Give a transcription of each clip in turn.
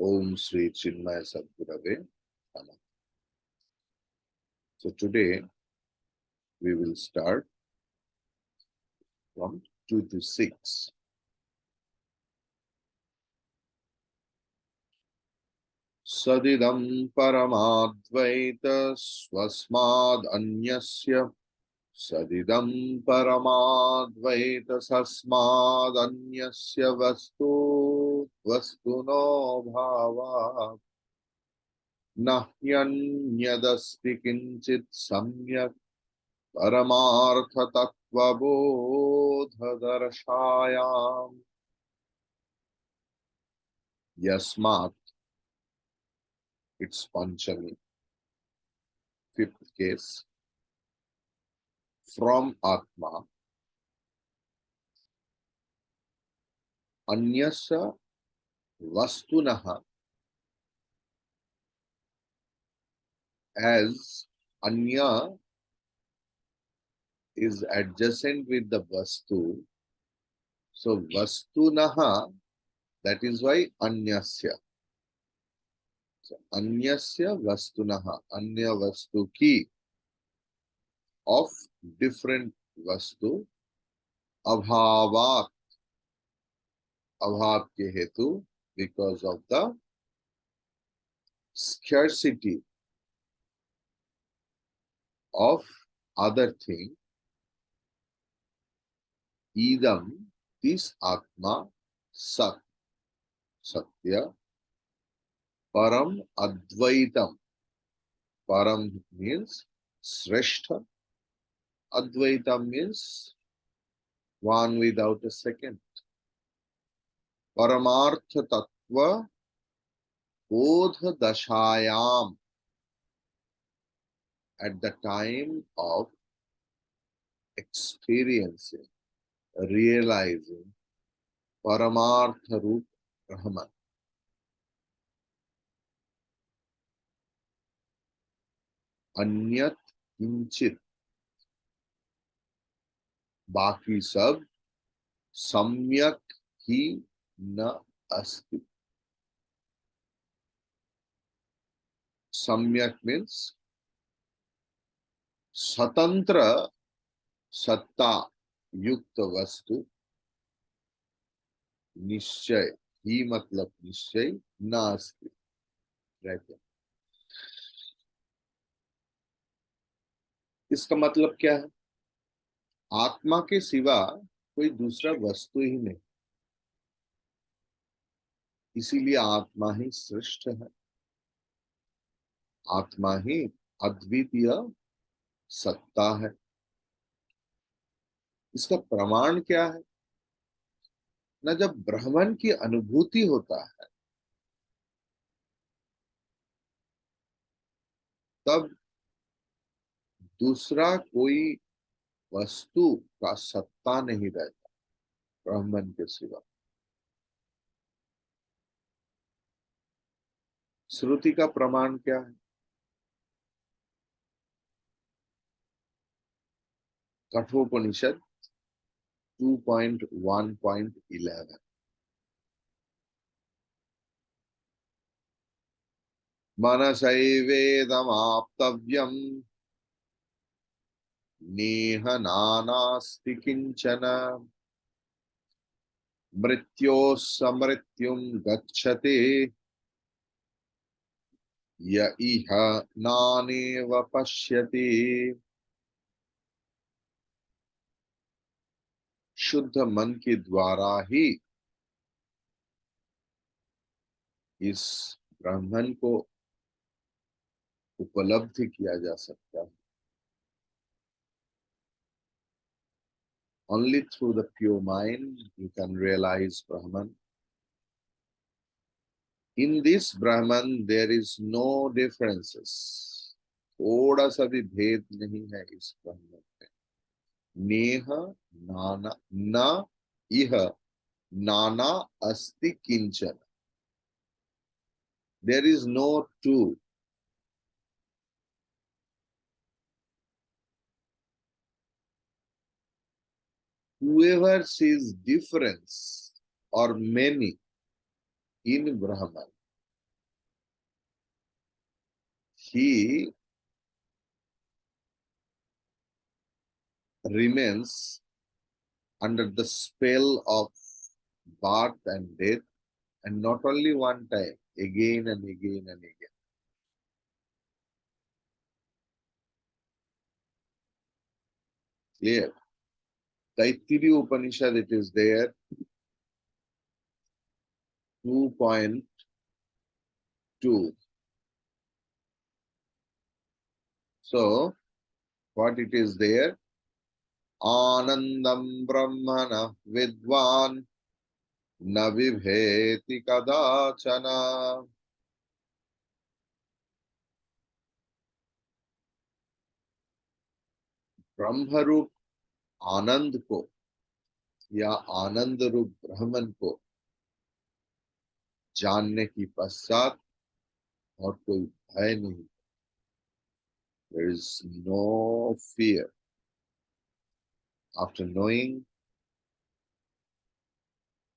Om Sri Chinmaya Sadgurave Namaha. So today we will start from 2 to 6. Sadidam Paramadvaita Swasmad Anyasya Sadidam Paramadvaita Sasmad Anyasya Vastuno Bhava Nahyanyadasti Kinchit Samyak Paramartha Tattva Bodha Darshayam Yasmat. It's Panchami, fifth case. From Atma, Anyasya Vastunaha, as Anya is adjacent with the Vastu. So Vastunaha, that is why Anyasya. So Anyasya Vastunaha, Anya Vastu ki, of different Vastu, Abhavat, Abhav ke hetu, because of the scarcity of other thing, Idam, this Atma, Sat, Satya, Param Advaitam. Param means Sreshta. Advaita means one without a second. Paramartha Tattva Bodha Dashayam, at the time of experiencing, realizing Paramartha Roop Brahman. Anyat Kinchit, बाकी सब सम्यक ही न अस्ति. सम्यक means स्वतंत्र सत्ता युक्त वस्तु. निश्चय ही मतलब निश्चय, न अस्ति रहते. इसका मतलब क्या है? आत्मा के सिवा कोई दूसरा वस्तु ही नहीं, इसीलिए आत्मा ही श्रेष्ठ है. आत्मा ही अद्वितीय सत्ता है. इसका प्रमाण क्या है? न जब ब्रह्मन की अनुभूति होता है तब दूसरा कोई वस्तु का सत्ता नहीं रहता ब्रह्मन के सिवा. श्रुति का प्रमाण क्या है? कठोपनिषद 2.1.11. मनसैवेदमाप्तव्यम् नेह नानास्ति किंचन मृत्योः समृत्युं गच्छते य इह नानेव पश्यति. शुद्ध मन के द्वारा ही इस ब्रह्मन को उपलब्ध किया जा सकता है. Only through the pure mind you can realize Brahman. In this Brahman there is no differences. थोड़ा सा भी भेद नहीं है इस ब्रह्मन में. नेह नाना न इह नाना अस्ति किंचन. There is no two. Whoever sees difference or many in Brahman, he remains under the spell of birth and death, and not only one time, again and again and again. Clear? Taittiriya Upanishad, it is there, 2.2. So, what it is there? Anandam Brahmana Vidvan Na Vibheti Kadachana. ब्रह्म रूप आनंद को या आनंद रूप ब्रह्मन को जानने की पश्चात और कोई भय नहीं. There is no fear after knowing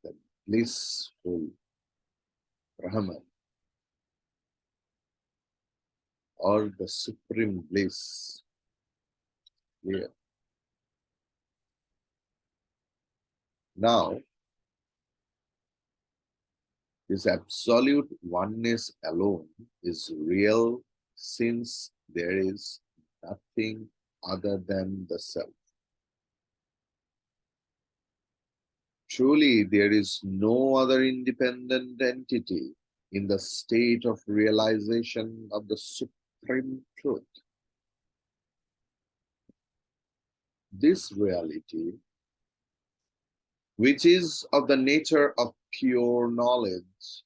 the blissful Brahman or the supreme bliss. Clear? Now, this absolute oneness alone is real, since there is nothing other than the self. Truly, there is no other independent entity in the state of realization of the supreme truth. This reality, which is of the nature of pure knowledge,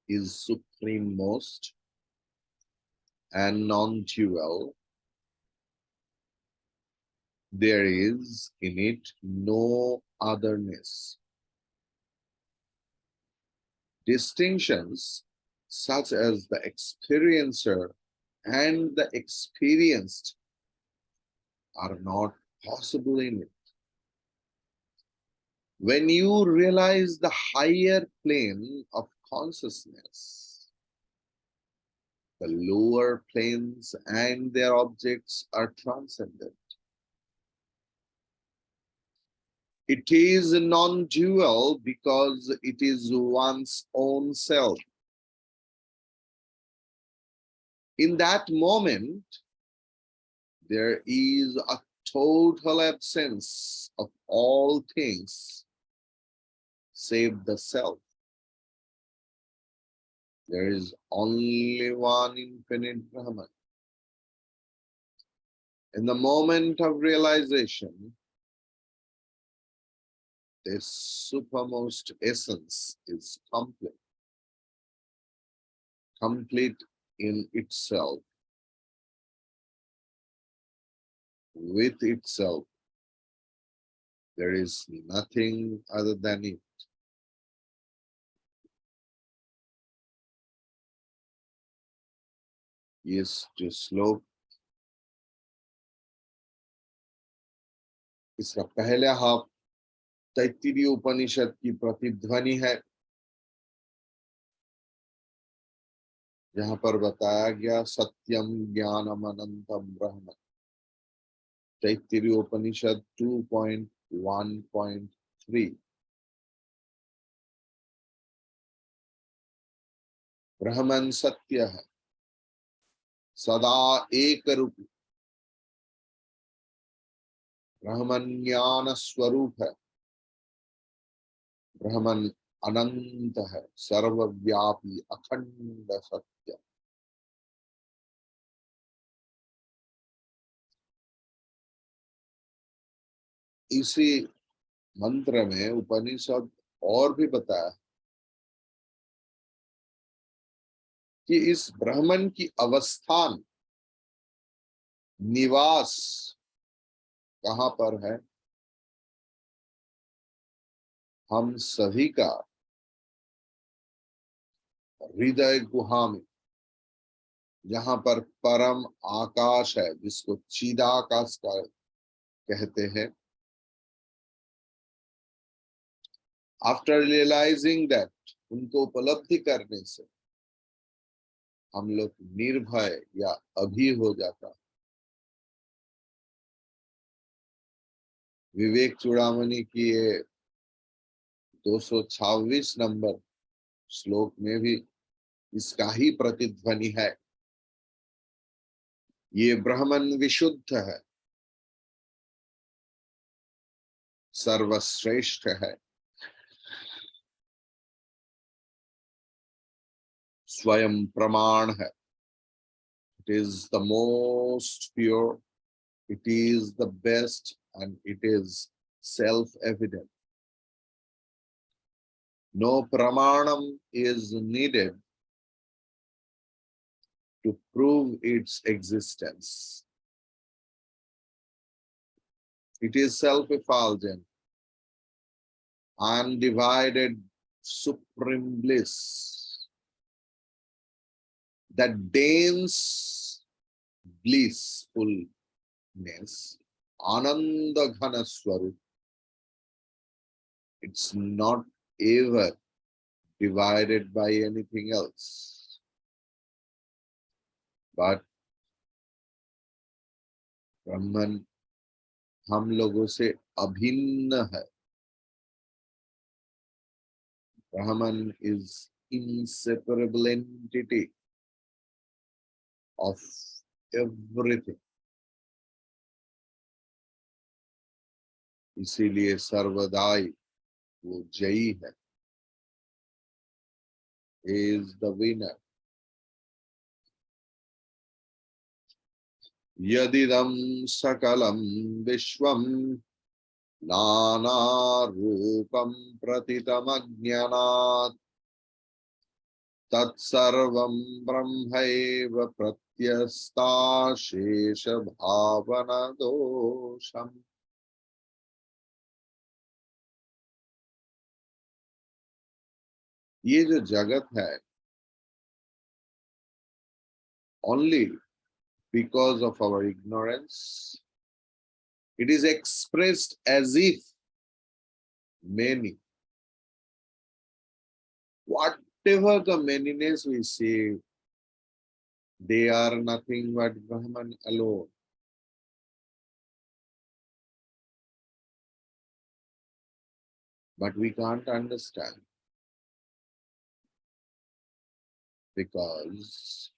is suprememost and non-dual. There is in it no otherness. Distinctions such as the experiencer and the experienced are not possible in it. When you realize the higher plane of consciousness, the lower planes and their objects are transcended. It is non-dual because it is one's own self. In that moment, there is a total absence of all things save the self. There is only one infinite Brahman. In the moment of realization, this supermost essence is complete in itself, with itself. There is nothing other than it. Yes, जो श्लोक इसका पहला half Taittiriya उपनिषद की प्रतिध्वनि है, जहां पर बताया गया सत्यम ज्ञानम अनंतम ब्रह्म. तैत्तिरीय उपनिषद 2.1.3. ब्रह्मन सत्य है, सदा एक रूप. ब्रह्मन ज्ञान स्वरूप है. ब्रह्मन अनंत है, सर्वव्यापी अखंड सत्य. इसी मंत्र में उपनिषद और भी बताया कि इस ब्रह्मन की अवस्थान, निवास कहां पर है? हम सभी का हृदय गुहा में, जहां पर परम आकाश है, जिसको चिदाकाश कहते हैं. After realizing that उनको उपलब्धि करने से हम लोग निर्भय या अभी हो जाता। विवेक चूड़ामणि की ये 226 नंबर श्लोक में भी इसका ही प्रतिध्वनि है। ये ब्राह्मण विशुद्ध है, सर्वश्रेष्ठ है, स्वयं प्रमाण है। It is the most pure, it is the best, and it is self-evident. No pramanam is needed to prove its existence. It is self-effulgent, undivided supreme bliss, that dense blissfulness, Ananda Ghana Swarup. It's not ever divided by anything else, but Brahman हम लोगों से अभिन्न है। Brahman is inseparable entity of everything. इसीलिए सर्वदाई वो जयी है, is the winner. यदिदं सकलं विश्वं नाना रूपं प्रतितमज्ञानात् तत्सर्वं ब्रह्मैव प्रत्यस्ताशेष भावना दोषम्। ये जो जगत है, only because of our ignorance, it is expressed as if many. Whatever the manyness we see, they are nothing but Brahman alone. But we can't understand because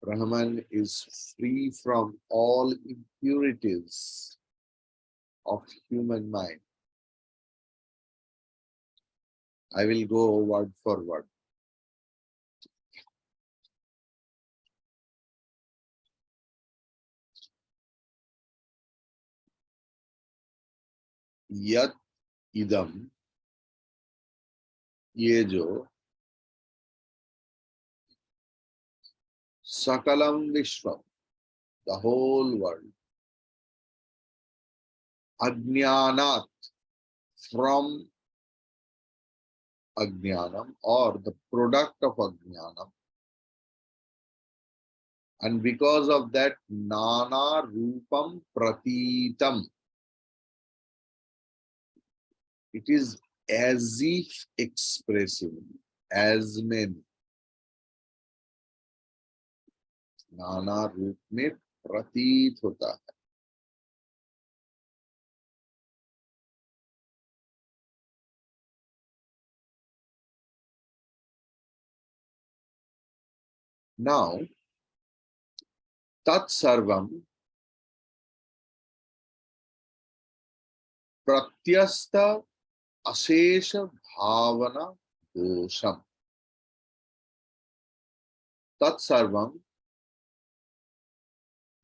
Brahman is free from all impurities of human mind. I will go word for word. Yat idam, ये जो sakalam vishwam, the whole world, ajnanat, from ajnanam or the product of ajnanam, and because of that nana rupam pratitam, it is as if expressively, as many, नाना रूप में प्रतीत होता है। Now, tat sarvam pratyasta ashesha bhavana dosham. Tat sarvam,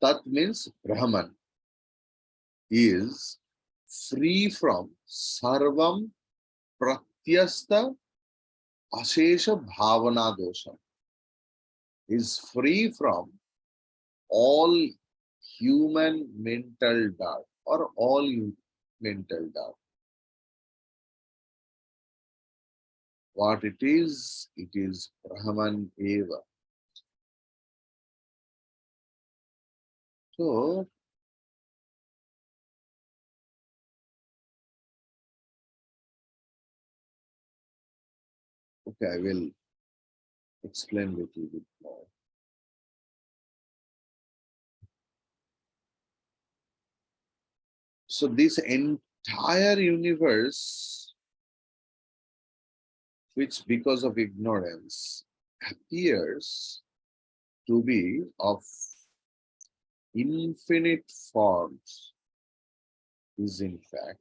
tat means Brahman, is free from sarvam pratyasta ashesha bhavana dosham. Is free from all human mental doubt or all mental doubt. What it is Brahman eva. So, Okay, I will explain a little bit more. So this entire universe, which because of ignorance appears to be of infinite forms, is in fact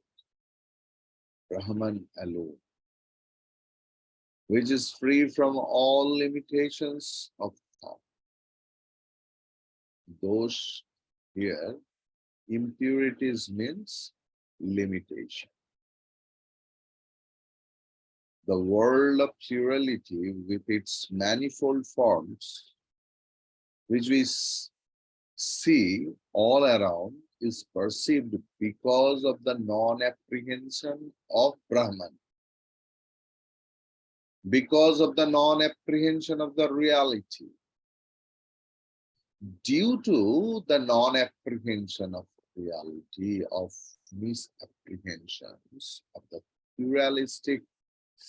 Brahman alone, which is free from all limitations of thought. Those here, impurities means limitation. The world of plurality with its manifold forms, which we see all around, is perceived because of the non-apprehension of Brahman, because of the non-apprehension of the reality. Due to the non-apprehension of reality, of misapprehensions of the pluralistic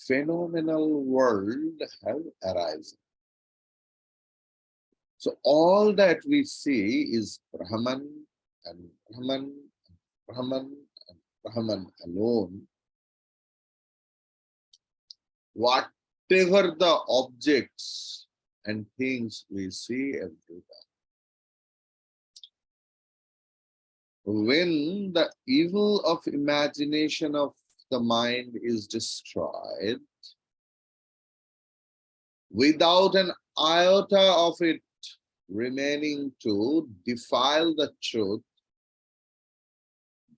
phenomenal world have arisen. So all that we see is Brahman and Brahman and Brahman and Brahman alone. Whatever the objects and things we see everywhere. When the evil of imagination of the mind is destroyed, without an iota of it remaining to defile the truth,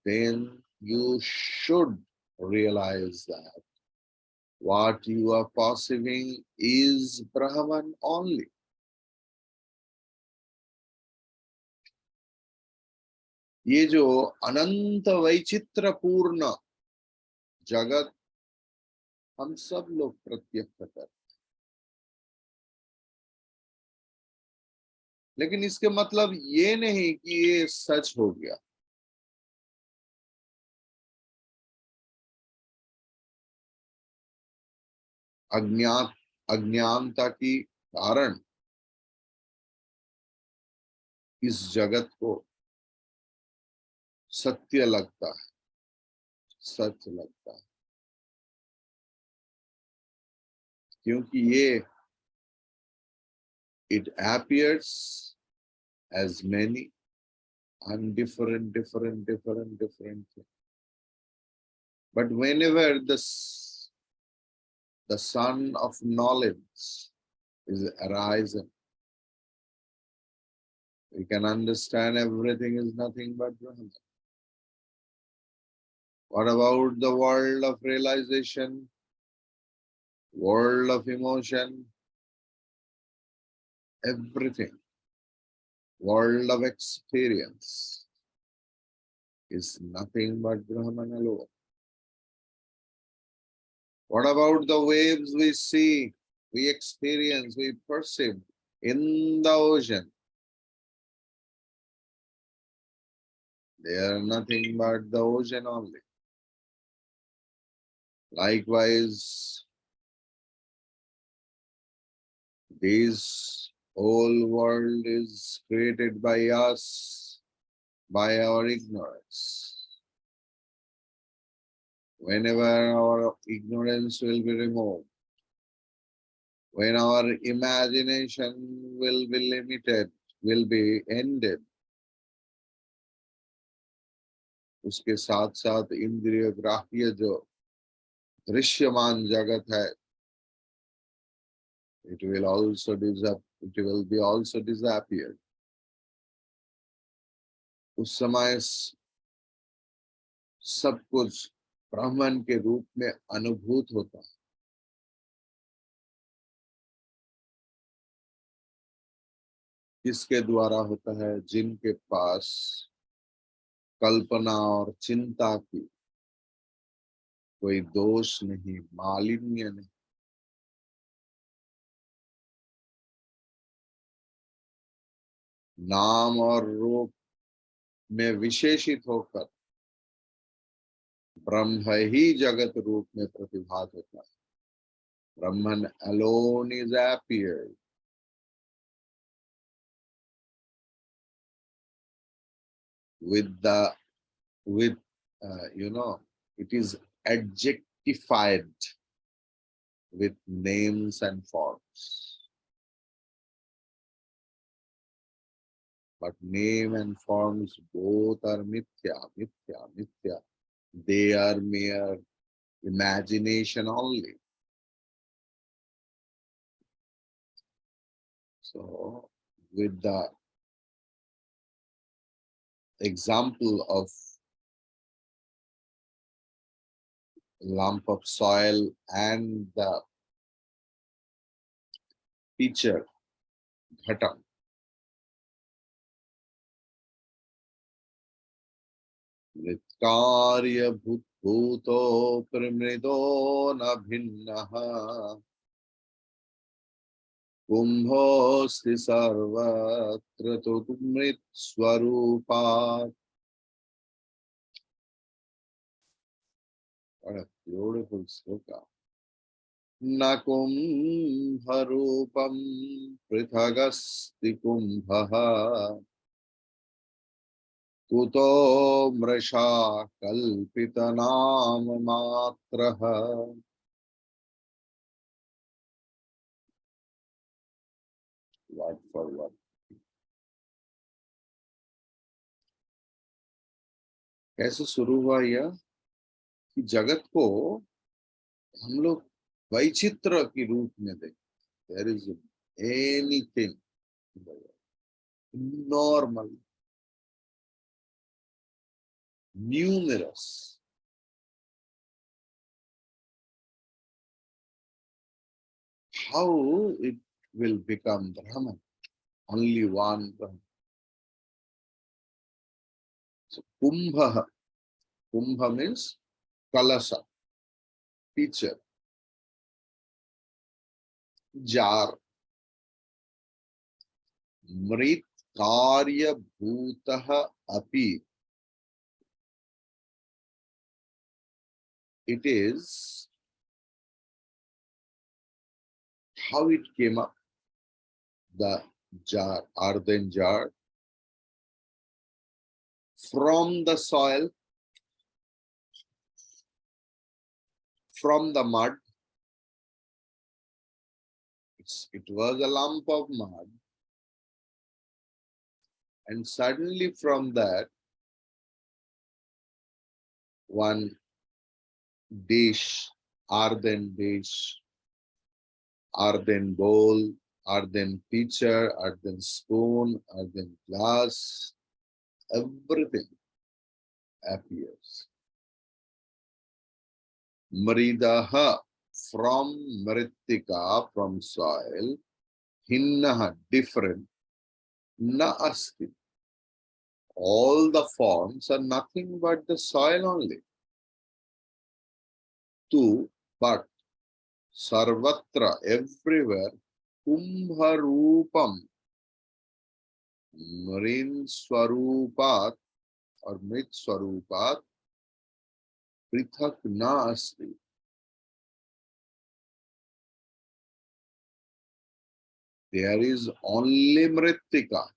then you should realize that what you are perceiving is Brahman only. ये जो अनंत वैचित्र पूर्ण जगत हम सब लोग प्रत्यक्ष करते हैं, लेकिन इसके मतलब ये नहीं कि ये सच हो गया। अज्ञानता की कारण इस जगत को सत्य लगता है, सच लगता है, क्योंकि ये it appears as many and different things. But whenever the sun of knowledge is arising, we can understand everything is nothing but Brahman. What about the world of realization, world of emotion, everything, world of experience is nothing but Brahman alone. What about the waves we see, we experience, we perceive in the ocean? They are nothing but the ocean only. Likewise, this whole world is created by us, by our ignorance. Whenever our ignorance will be removed, when our imagination will be limited, will be ended, उसके साथ साथ इंद्रिय ग्राह्य जो दृश्यमान जगत है, it will be also disappeared. उस समय सब कुछ ब्रह्मन के रूप में अनुभूत होता है। किसके द्वारा होता है? जिनके पास कल्पना और चिंता की कोई दोष नहीं, मालिन्य नहीं। नाम और रूप में विशेषित होकर ब्रह्म ही जगत रूप में प्रतिभात होता है। Brahman alone is appeared. With the with it is adjectified with names and forms. But name and forms both are mithya. They are mere imagination only. So, with the example of lump of soil and the pitcher, ghatam, Vitkarya bhuto pramrido na bhinnaha kumbhosti sarvatra tudmrit swarupat. What a beautiful sloka. Na kumbharupam prithagasti kumbhaha kuto mrisha kalpitanam matraha. Word for word. कैसे शुरू हुआ यह कि जगत को हम लोग वैचित्र के रूप में देखते. There is anything normal, numerous. How it will become Brahman? Only one Brahman. So Kumbha. Kumbha means Kalasa, pitcher, jar. Mrit Karya Bhutaha Api. It is how it came up. The jar, earthen jar, from the soil, from the mud. It was a lump of mud, and suddenly from that, one dish, earthen bowl, earthen pitcher, earthen spoon, earthen glass, everything appears. Mridaha, from mritika, from soil, hinnaha, different, na asti. All the forms are nothing but the soil only. Tu, but sarvatra, everywhere, kumbharupam, Mrin Swarupat or Mrit Swarupat, Prithak na asti. There is only Mritika.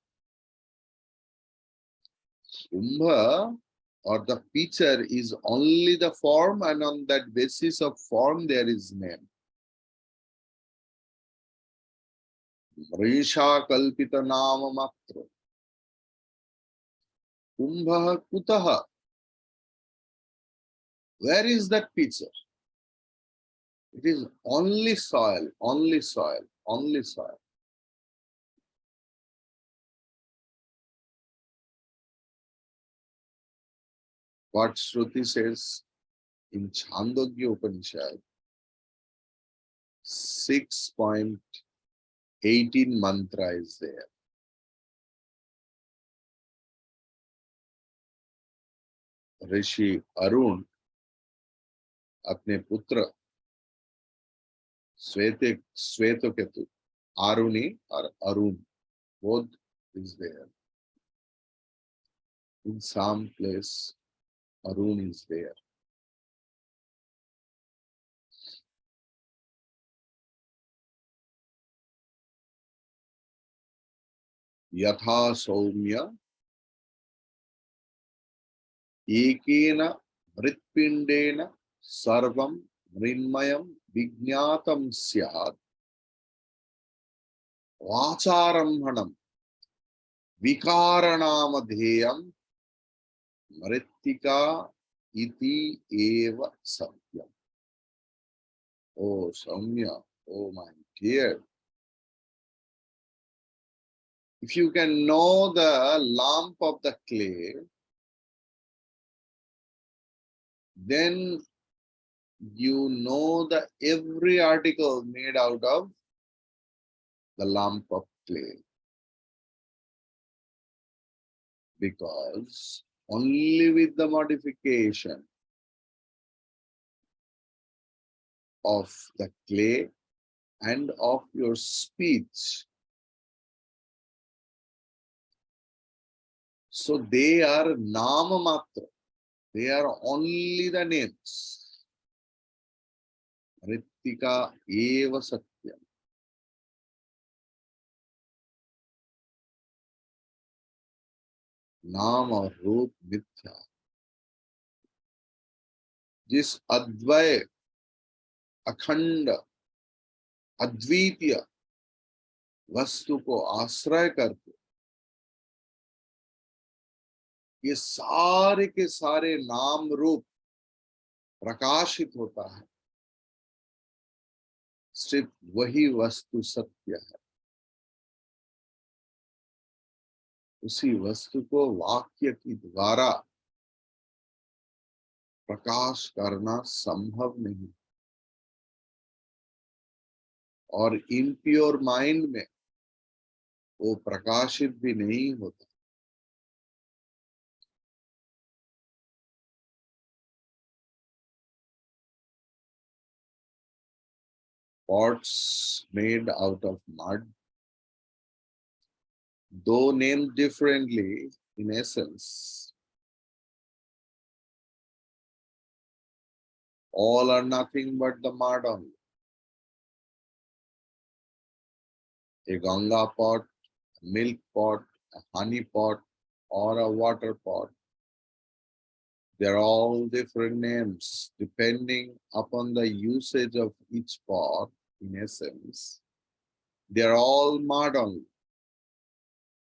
Kumbha or the pitcher is only the form, and on that basis of form there is name. Mrisha Kalpita Nama Matra. Kumbha Kutaha. Where is that pitcher? It is only soil, only soil, only soil. What Shruti says in Chandogya Upanishad, 6.18 mantra is there. ऋषि अरुण अपने पुत्र Shvetaketu, Aruni or Arun, both is there. In some place, Arun is there. यथा सौम्य एकेन मृत्पिंडेन सर्वं मृन्मयं विज्ञातं स्यात् वाचारम्भणं विकारणामधेयं मृत्तिका इति एव सत्यम. Oh Soumya, oh my dear, if you can know the lump of the clay, then you know the every article made out of the lump of clay. Because only with the modification of the clay and of your speech, so they are nama matra, they are only the names. Rittika eva satyam. नाम और रूप मिथ्या. जिस अद्वय अखंड अद्वितीय वस्तु को आश्रय करके ये सारे के सारे नाम रूप प्रकाशित होता है, सिर्फ वही वस्तु सत्य है. उसी वस्तु को वाक्य के द्वारा प्रकाश करना संभव नहीं. और इम्प्योर माइंड में वो प्रकाशित भी नहीं होता. Pots made out of mud, though named differently in essence, all are nothing but the mud only. A Ganga pot, a milk pot, a honey pot, or a water pot. They're all different names depending upon the usage of each pot. In essence, they're all mud only.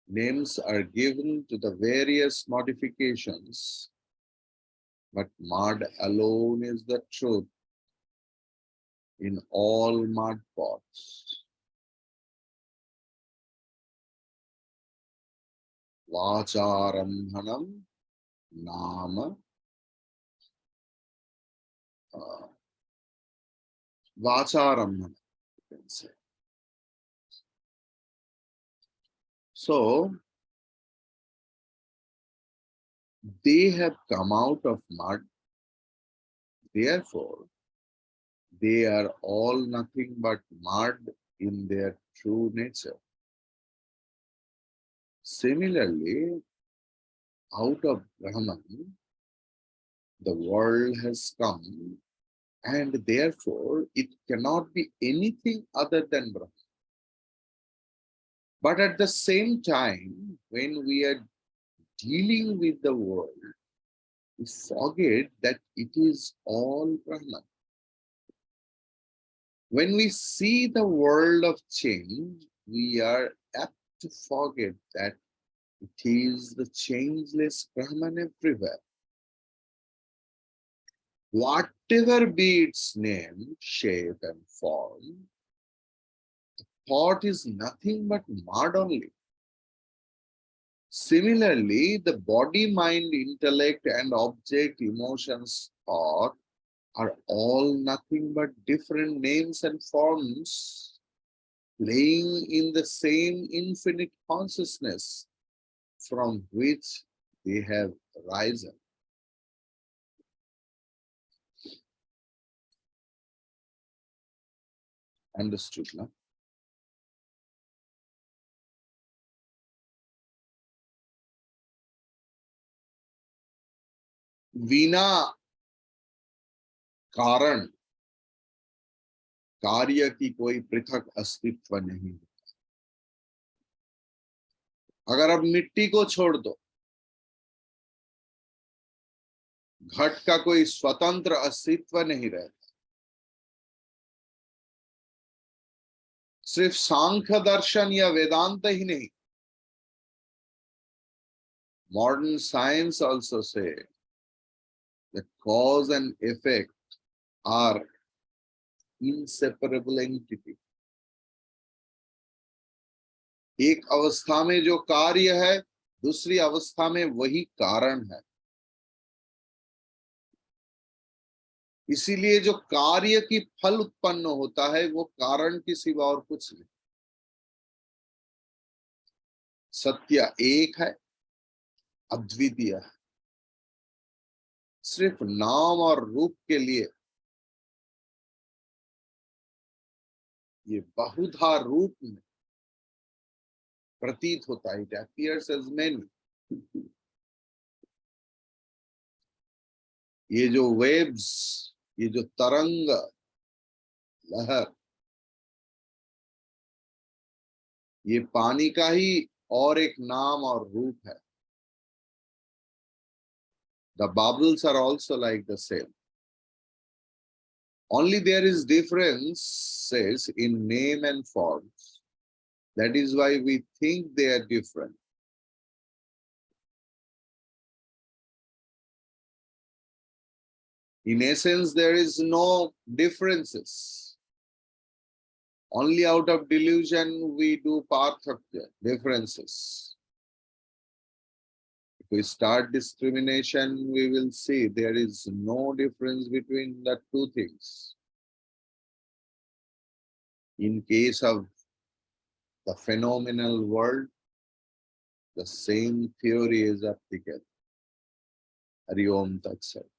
Names are given to the various modifications, but mud alone is the truth in all mud pots. Vacharambhanam nama Vacharambhanam, you can say. So, they have come out of mud, therefore, they are all nothing but mud in their true nature. Similarly, out of Brahman, the world has come, and therefore it cannot be anything other than Brahman. But at the same time, when we are dealing with the world, we forget that it is all Brahman. When we see the world of change, we are apt to forget that it is the changeless Brahman everywhere. Whatever be its name, shape, and form, the thought is nothing but mud only. Similarly, the body, mind, intellect, and object, emotions, thought are all nothing but different names and forms playing in the same infinite consciousness from which they have risen. Understood, no? बिना कारण कार्य की कोई पृथक अस्तित्व नहीं. अगर अब मिट्टी को छोड़ दो, घट का कोई स्वतंत्र अस्तित्व नहीं रहता। सिर्फ सांख्य दर्शन या वेदांत ही नहीं, modern science also say that cause and effect are inseparable entity. एक अवस्था में जो कार्य है, दूसरी अवस्था में वही कारण है। इसीलिए जो कार्य की फल उत्पन्न होता है वो कारण के सिवा और कुछ नहीं। सत्य एक है, अद्वितीय है। सिर्फ नाम और रूप के लिए ये बहुधा रूप में प्रतीत होता है। It appears as many. ये जो वेव्स, ये जो तरंग लहर, ये पानी का ही और एक नाम और रूप है। The bubbles are also like the same. Only there is differences in name and forms. That is why we think they are different. In essence, there is no differences. Only out of delusion we do parthakya, differences. If we start discrimination, we will see there is no difference between the two things. In case of the phenomenal world, the same theory is applicable. Hari Om Tat Sat.